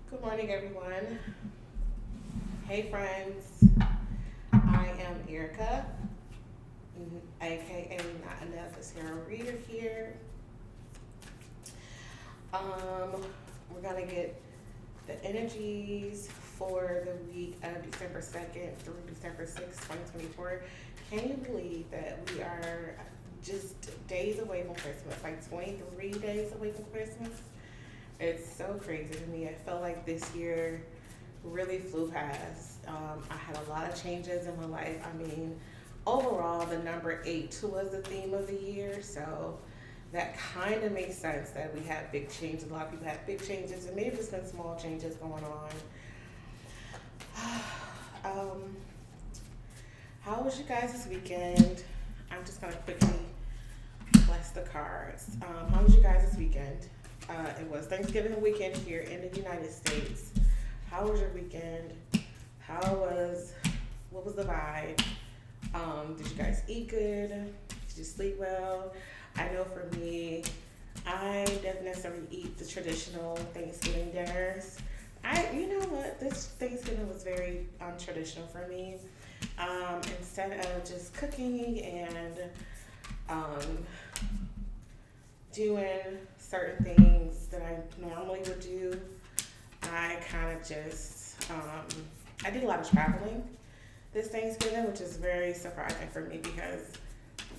Good morning, everyone. Hey, friends. I am Erica, aka Not Enough is Hero Reader here. Um, we're gonna get the energies for the week of December 2nd through December 6th, 2024. Can you believe that we are just days away from Christmas, like 23 days away from Christmas? It's so crazy to me. I felt like this year really flew past. I had a lot of changes in my life. I mean, overall, the number eight was the theme of the year, so that kind of makes sense that we had big changes. A lot of people had big changes, and maybe there's been small changes going on. um, how was you guys this weekend? I'm just gonna quickly bless the cards. How was you guys this weekend? It was Thanksgiving weekend here in the United States. How was your weekend? What was the vibe? Did you guys eat good? Did you sleep well? I know for me, I don't necessarily eat the traditional Thanksgiving dinners. You know what, this Thanksgiving was very untraditional for me. Instead of just cooking and um, doing certain things that I normally would do, I kind of I did a lot of traveling this Thanksgiving, which is very surprising for me because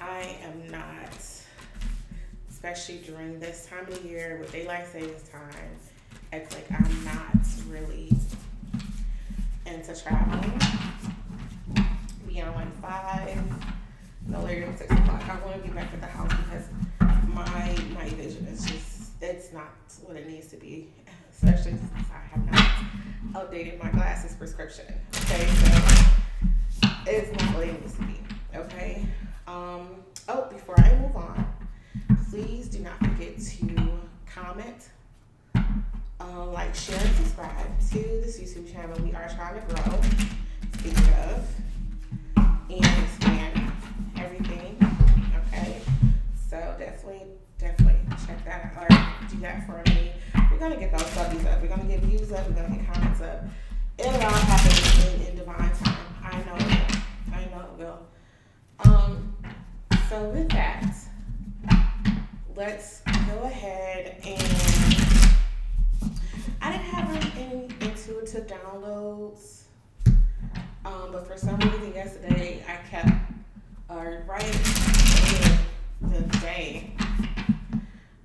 I am not, especially during this time of the year with daylight savings time, it's like I'm not really into traveling beyond like 5, no later than 6 o'clock. I want to be back at the house because my vision is just, it's not what it needs to be, especially since I have not updated my glasses prescription. Okay, so it's not what it needs to be. Okay. Before I move on, please do not forget to comment, like, share, and subscribe to this YouTube channel. We are trying to grow, speaking of, and expand everything. Okay, so definitely check that out. Or do that for me. We're gonna get those subbies up. We're gonna get views up. We're gonna get comments up. It'll all happen in divine time. I know it will. I know it will. So with that, let's go ahead and I didn't have any intuitive downloads, but for some reason yesterday I kept right in the day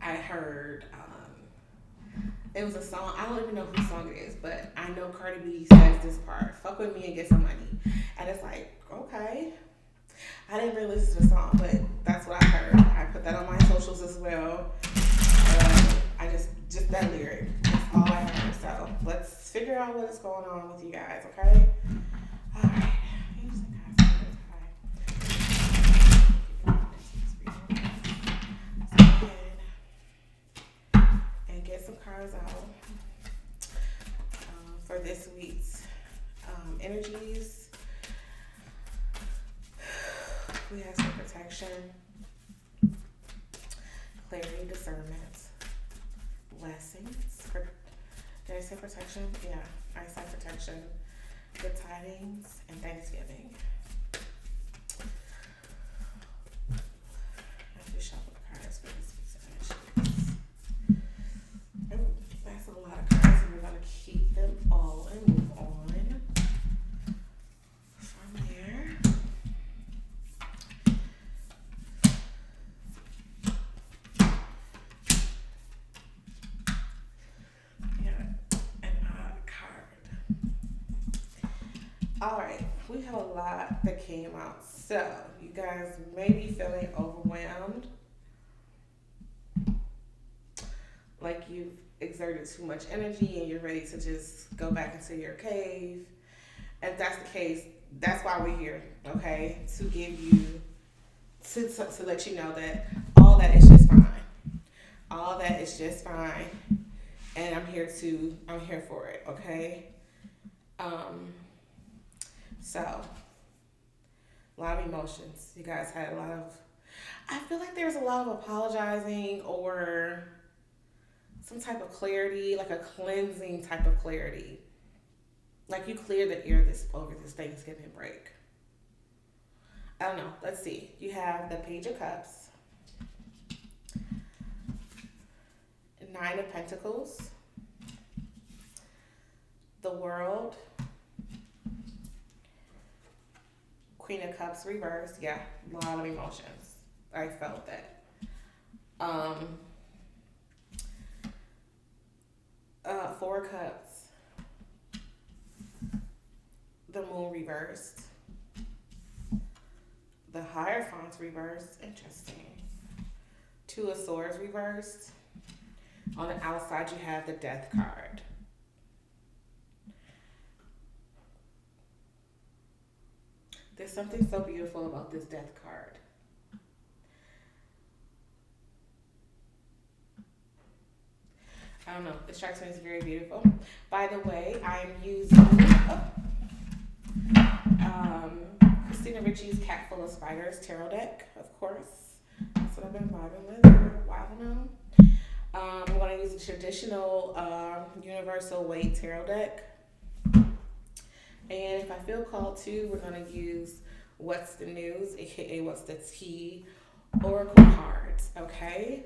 I heard it was a song. I don't even know whose song it is, but I know Cardi B says this part: "Fuck with me and get some money," and it's like, okay. I didn't really listen to the song, but that's what I heard. I put that on my socials as well. I just that lyric. That's all I heard. So let's figure out what is going on with you guys, okay? All right. And get some cards out for this week's energies. We have some protection, clarity, discernment, blessings. Did I say protection? Yeah, I said protection, good tidings, and Thanksgiving. I just shuffle the cards for this week's energies. Oh, that's a lot of cards, and we're going to keep them all and move on from there. All right, we have a lot that came out. So, you guys may be feeling overwhelmed, like you've exerted too much energy and you're ready to just go back into your cave. And if that's the case, that's why we're here, okay? To give you, to let you know that all that is just fine. All that is just fine. And I'm here for it, okay? So, a lot of emotions. You guys had I feel like there's a lot of apologizing or some type of clarity, like a cleansing type of clarity. Like you clear the air this over this Thanksgiving break. I don't know. Let's see. You have the Page of Cups, Nine of Pentacles, the World, Queen of Cups reversed. Yeah, a lot of emotions. I felt that. Um, Four of Cups, the Moon reversed, the Hierophant reversed. Interesting. Two of Swords reversed. On the outside, you have the Death card. There's something so beautiful about this Death card. I don't know. It strikes me as very beautiful. By the way, I'm using Christina Ricci's Cat Full of Spiders tarot deck, of course. That's what I've been vibing with for a while now. I'm going to use a traditional universal weight tarot deck. And if I feel called to, we're going to use What's the News, aka What's the Tea, Oracle cards, okay?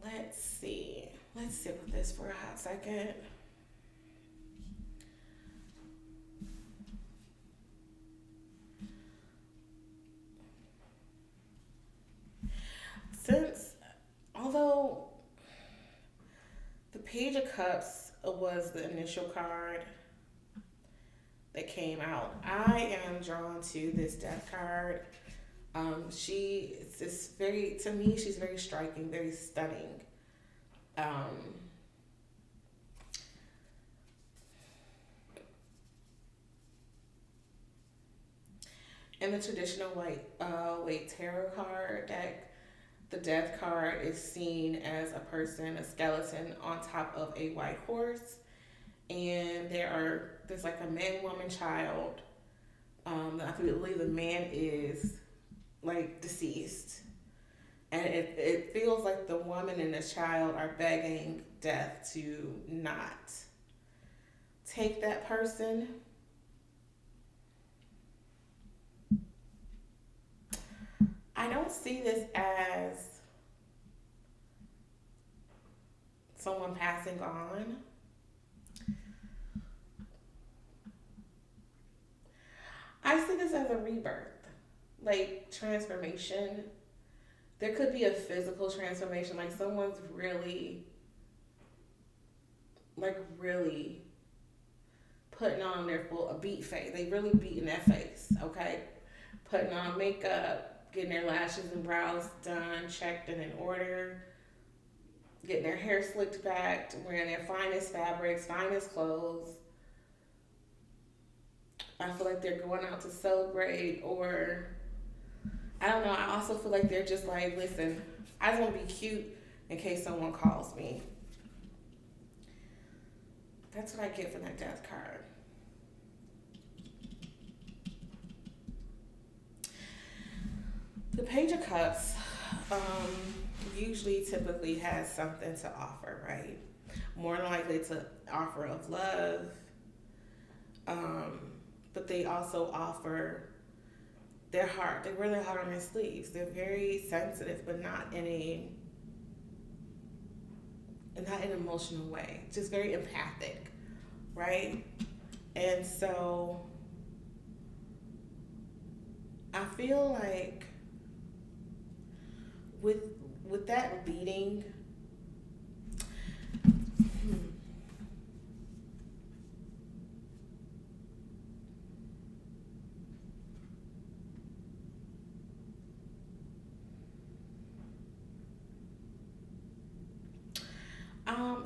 Let's see. Let's sit with this for a hot second. Although the Page of Cups was the initial card that came out, I am drawn to this Death card. It's just very, to me, she's very striking, very stunning. In the traditional weight tarot card deck, the Death card is seen as a person, a skeleton on top of a white horse, and there's like a man, woman, child. I believe the man is like deceased, and it feels like the woman and the child are begging Death to not take that person. I don't see this as someone passing on. I see this as a rebirth, like transformation. There could be a physical transformation, like someone's really putting on their a beat face. They really beating that face, okay? Putting on makeup, getting their lashes and brows done, checked and in order, getting their hair slicked back, wearing their finest fabrics, finest clothes. I feel like they're going out to celebrate, or I don't know. I also feel like they're just like, listen, I just want to be cute in case someone calls me. That's what I get from that Death card. The Page of Cups usually typically has something to offer, right? More than likely to offer of love, but they also offer their heart. They wear their heart on their sleeves. They're very sensitive, but not in an emotional way. Just very empathic, right? And so I feel like with that leading,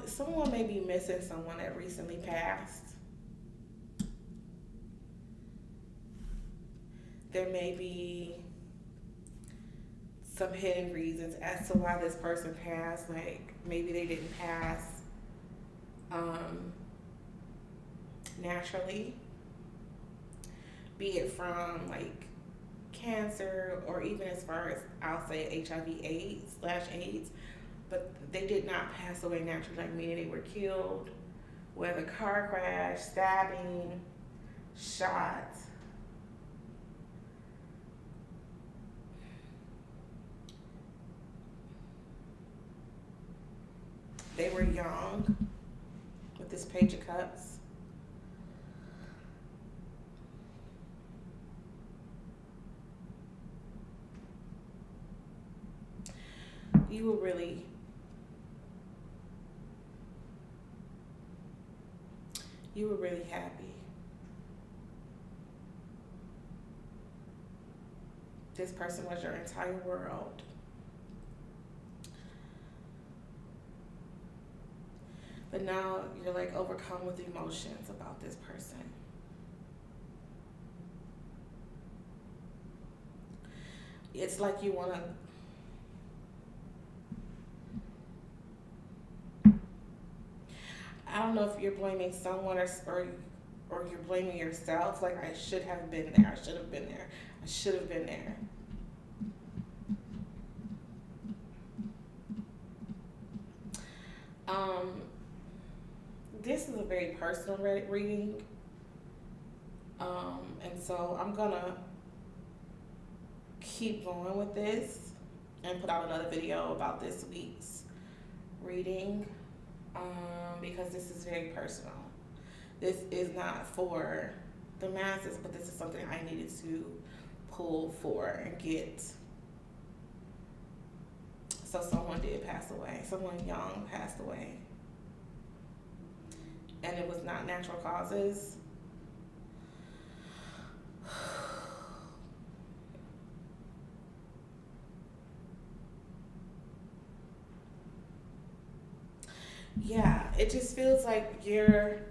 someone may be missing someone that recently passed. There may be some hidden reasons as to why this person passed. Like maybe they didn't pass naturally, be it from like cancer, or even as far as I'll say HIV/AIDS, but they did not pass away naturally, like meaning they were killed, whether car crash, stabbing, shot. They were young with this Page of Cups. You were really happy. This person was your entire world. But now you're like overcome with emotions about this person. It's like you want to, I don't know if you're blaming someone or you're blaming yourself. Like, I should have been there. I should have been there. I should have been there. This is a very personal reading. And so I'm gonna keep going with this and put out another video about this week's reading, because this is very personal. This is not for the masses, but this is something I needed to pull for and get. So someone did pass away. Someone young passed away. And it was not natural causes. Yeah, it just feels like you're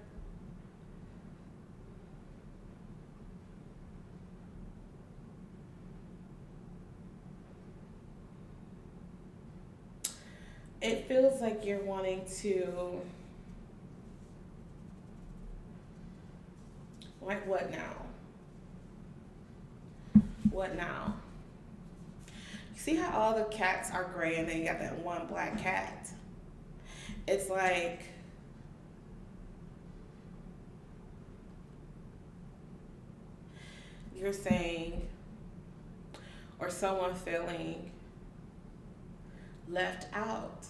it feels like you're wanting to, like, what now? What now? You see how all the cats are gray and then you got that one black cat? It's like you're saying, or someone feeling left out,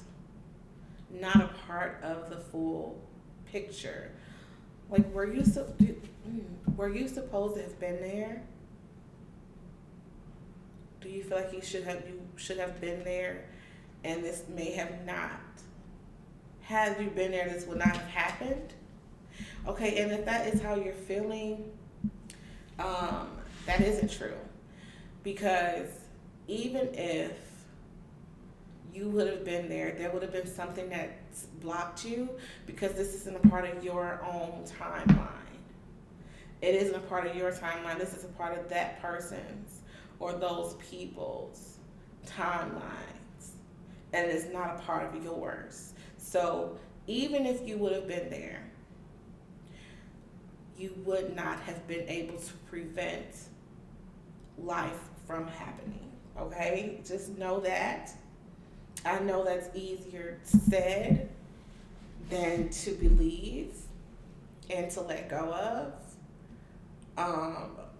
not a part of the full picture. Like, were you supposed to have been there? Do you feel like you should have been there, and this may have not? Had you been there, this would not have happened? Okay, and if that is how you're feeling, that isn't true. Because even if you would have been there, there would have been something that blocked you, because this isn't a part of your own timeline. It isn't a part of your timeline. This is a part of that person's or those people's timelines, and it's not a part of yours. So even if you would have been there, you would not have been able to prevent life from happening, okay? Just know that. I know that's easier said than to believe and to let go of.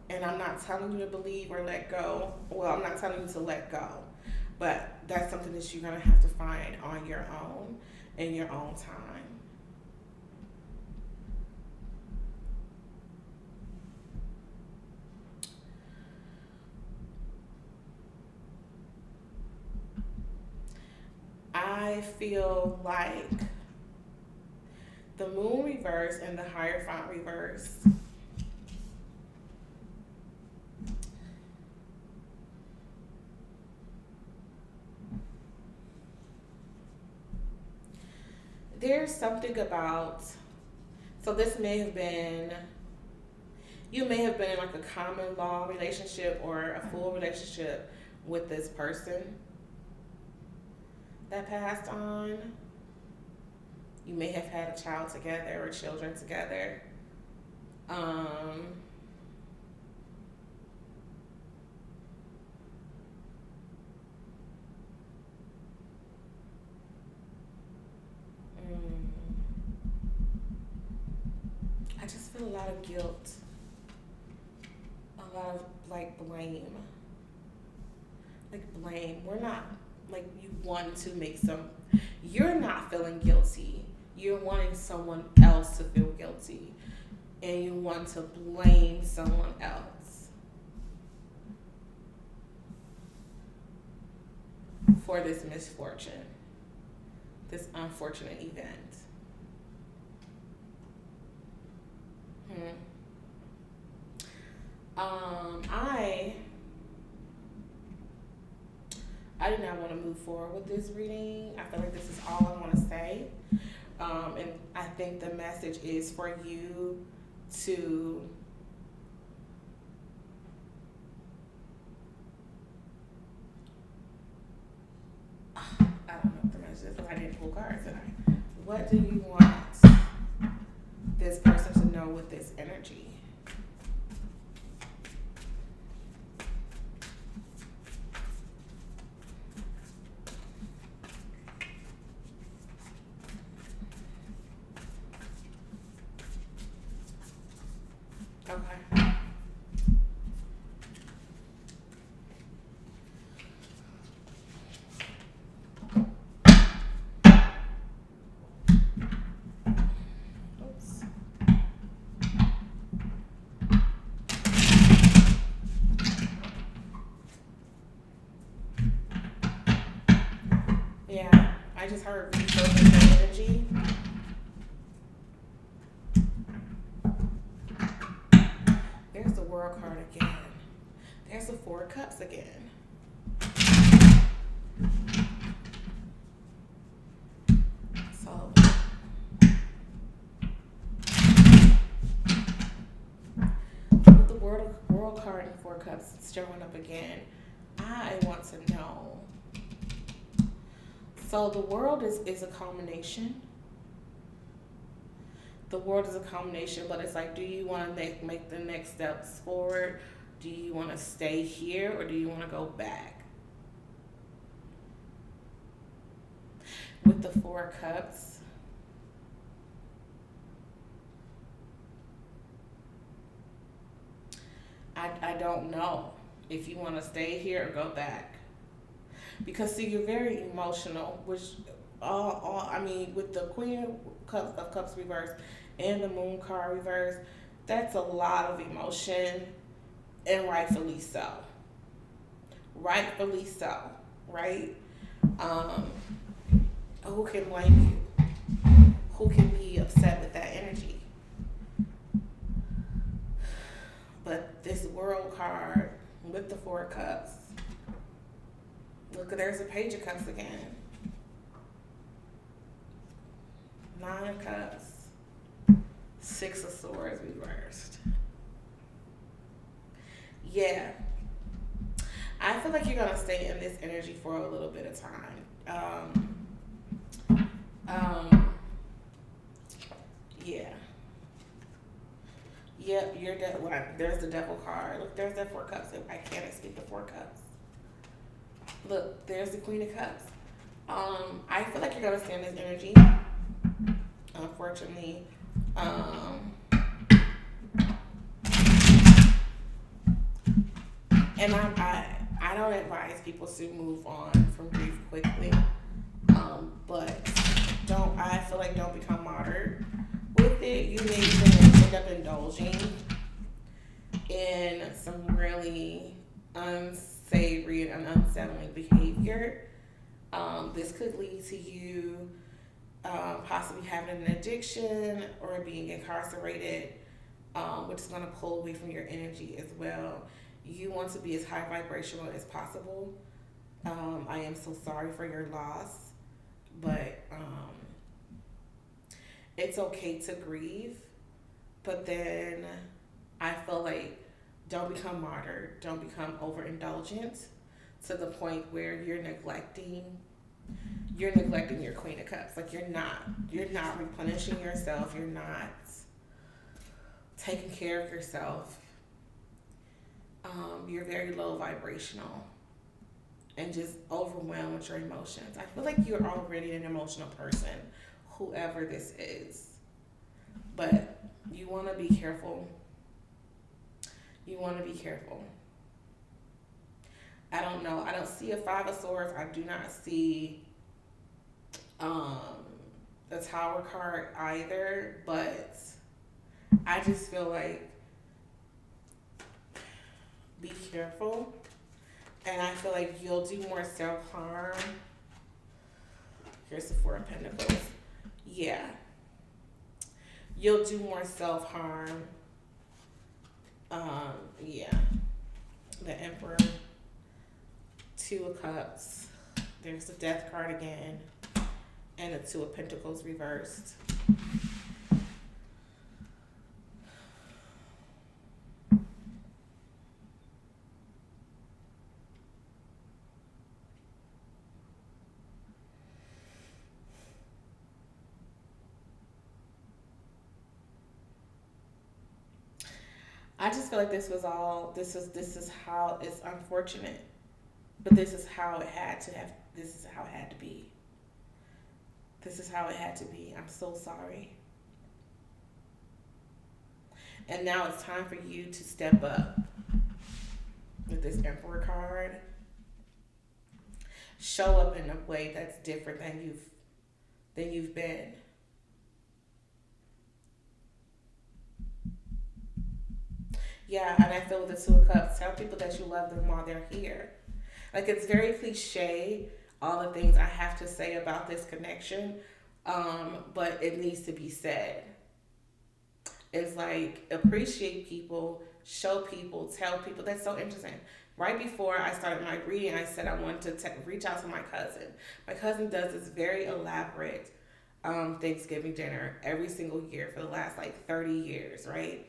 And I'm not telling you to believe or let go. Well, I'm not telling you to let go, but that's something that you're going to have to find on your own in your own time. I feel like the moon reverse and the Hierophant reverse there's something about, so this may have been, you may have been in like a common law relationship or a full relationship with this person that passed on. You may have had a child together or children together. I just feel a lot of guilt, a lot of like blame. Like blame. We're not like you want to make some. You're not feeling guilty. You're wanting someone else to feel guilty, and you want to blame someone else for this misfortune, this unfortunate event. Hmm. I do not want to move forward with this reading. I feel like this is all I want to say. And I think the message is for you to I don't know what the message is because I didn't pull cards tonight. What do you want this person to know with this energy? Okay. Oops. Yeah, I just heard refocus energy. There's the World card again. There's the Four of Cups again. So, with the World card and Four Cups showing up again, I want to know. So the world is a culmination. The world is a combination, but it's like, do you want to make the next steps forward? Do you want to stay here or do you want to go back? With the Four of Cups, I don't know if you want to stay here or go back. Because see, you're very emotional, which I mean, with the Queen of Cups reversed and the Moon card reversed, that's a lot of emotion, and rightfully so. Rightfully so, right? Um, who can blame you? Who can be upset with that energy? But this World card with the Four of Cups, look, there's a Page of Cups again. Nine of Cups. Six of Swords reversed. Yeah. I feel like you're going to stay in this energy for a little bit of time. Yeah. Yep, you're there's the Devil card. Look, there's that Four Cups. I can't escape the Four Cups. Look, there's the Queen of Cups. I feel like you're going to stay in this energy. Unfortunately, and I don't advise people to move on from grief quickly. But I feel like don't become martyred with it. You may even end up indulging in some really unsavory and unsettling behavior. This could lead to you possibly having an addiction or being incarcerated, which is going to pull away from your energy as well. You want to be as high vibrational as possible. I am so sorry for your loss, but it's okay to grieve. But then I feel like don't become martyred, don't become overindulgent to the point where you're neglecting your Queen of Cups. Like you're not replenishing yourself, you're not taking care of yourself. You're very low vibrational and just overwhelmed with your emotions. I feel like you're already an emotional person, whoever this is. But You want to be careful. You want to be careful. I don't know. I don't see a Five of Swords. I do not see um, the Tower card either. But I just feel like be careful. And I feel like you'll do more self harm. Here's the Four of Pentacles. Yeah. You'll do more self harm. Yeah. The Emperor. Two of Cups. There's the Death card again. And the Two of Pentacles reversed. I just feel like this is how it's unfortunate. But this is how it had to have this is how it had to be. This is how it had to be. I'm so sorry. And now it's time for you to step up with this Emperor card. Show up in a way that's different than you've been. Yeah, and I feel with the Two of Cups, tell people that you love them while they're here. Like, it's very cliche, all the things I have to say about this connection, but it needs to be said. It's like, appreciate people, show people, tell people. That's so interesting. Right before I started my reading, I said I wanted to reach out to my cousin. My cousin does this very elaborate Thanksgiving dinner every single year for the last like 30 years, right?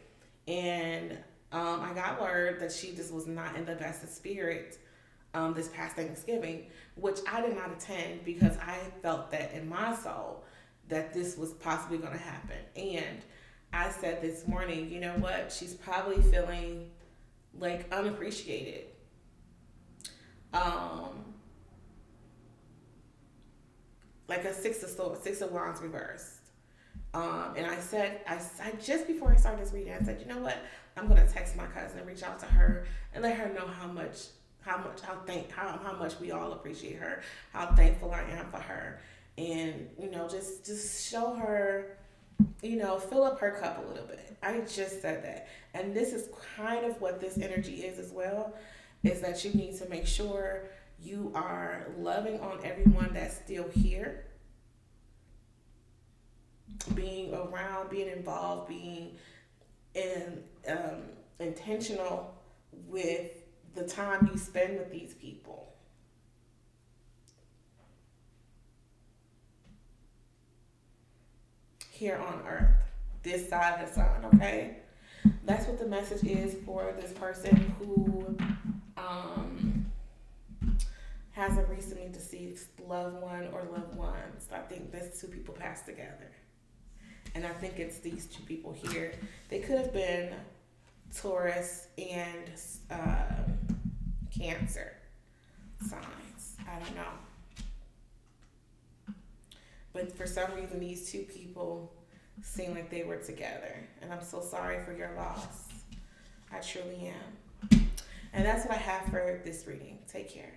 And I got word that she just was not in the best of spirits this past Thanksgiving, which I did not attend because I felt that in my soul that this was possibly going to happen. And I said this morning, you know what? She's probably feeling like unappreciated. Like a Six of Wands reversed. And I said, I just before I started this reading, I said, you know what? I'm gonna text my cousin, reach out to her, and let her know how much we all appreciate her, how thankful I am for her, and just show her, fill up her cup a little bit. I just said that, and this is kind of what this energy is as well, is that you need to make sure you are loving on everyone that's still here. Being around, being involved, being intentional with the time you spend with these people. Here on earth, this side of the sun, okay? That's what the message is for this person who has a recently deceased loved one or loved ones. I think these two people passed together. And I think it's these two people here. They could have been Taurus and Cancer signs. I don't know. But for some reason, these two people seem like they were together. And I'm so sorry for your loss. I truly am. And that's what I have for this reading. Take care.